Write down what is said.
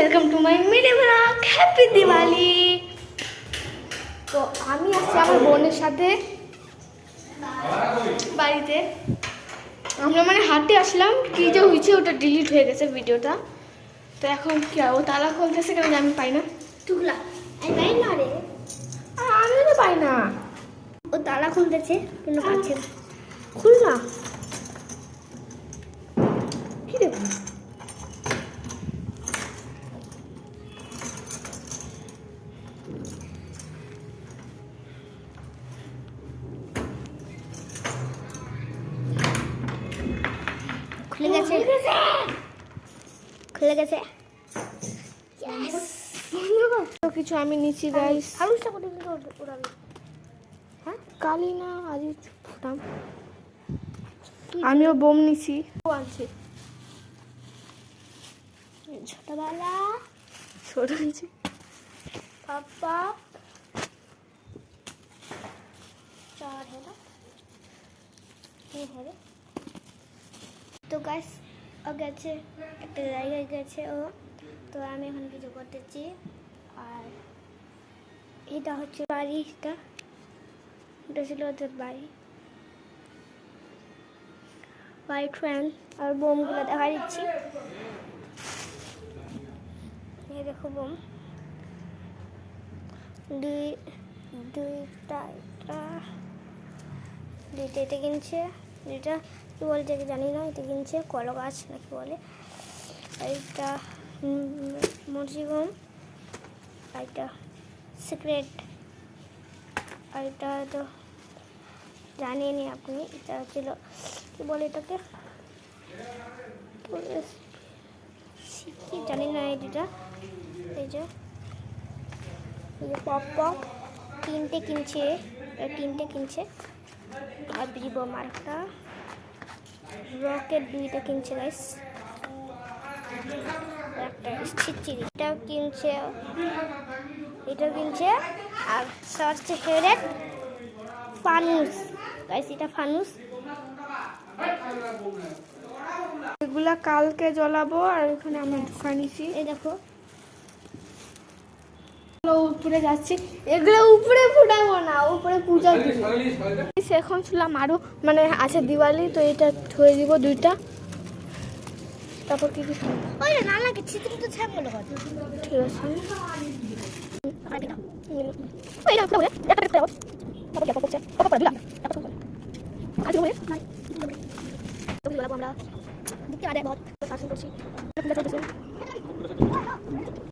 Welcome to my mini blog. Happy Diwali. তো আমি আসছি আমার বোনের সাথে বাড়িতে। আমরা মানে হাঁটতে আসলাম, কি যে হয়েছে ওটা ডিলিট হয়ে গেছে ভিডিওটা। তো এখন কি ও তালা খুলতেছে কেন আমি পাই না। টুকলা আমি পাই না রে, আমিও তো পাই না। ও তালা খুলতেছে কিন্তু পাচ্ছে না। খুল না, কি দেখুন খুলে গেছে, খুলে গেছে। তো কিছু আমি নিচ্ছি গাইস। আলুটা করে উড়াবি। হ্যাঁ কালি না আজ ফুটাম। আমিও বোম নিছি, আনছি ছোটবেলা ছোট নিছি। পাপা চার হেরা হেরে। তো গাছ ও গেছে একটা জায়গায় গেছে ও, তো আমি এখন কিছু করতেছি। আর এটা হচ্ছে বাড়িটা, এটা ছিল ওদের বাড়ি। হোয়াইট ফ্যান আর বোমগুলো দেখা দিচ্ছি। এই দেখো বোম, দুইটা এটা কিনছে, দুইটা কি বলে যে জানি না, এটা কিনছে কলা গাছ নাকি বলে। এইটা মুরগি বোম, আর এটা সিক্রেট, আর এটা তো জানিনি আপনি। এটা ছিল কি বলে এটাকে, কি জানি না। এটা এই যে পপ পপ তিনটে কিনছে, তিনটে কিনছে। আর বোম আর একটা রকেট দুইটা কিনছে গাইস। একটা ছিটচিরি এটাও কিনছে, এটাও কিনছে। আর সবচেয়ে ফেভারিট ফানুস গাইস, এটা ফানুস। এগুলা কালকে জ্বলাবো। আর এখানে আমরা ঢুকা নিছি। এই দেখো উপরে যাচ্ছি, এগুলো উপরে ফুটাবো না, উপরে পূজা দিব। এখন শুনলাম আরো মানে আছে দিওয়ালি, তো এটা ধুয়ে দিব দুইটা। তারপর কি কি ওই না লাগে ছিটচিরি তো ছাপ বলে কথা। ঠিক আছে। ওই না পুরো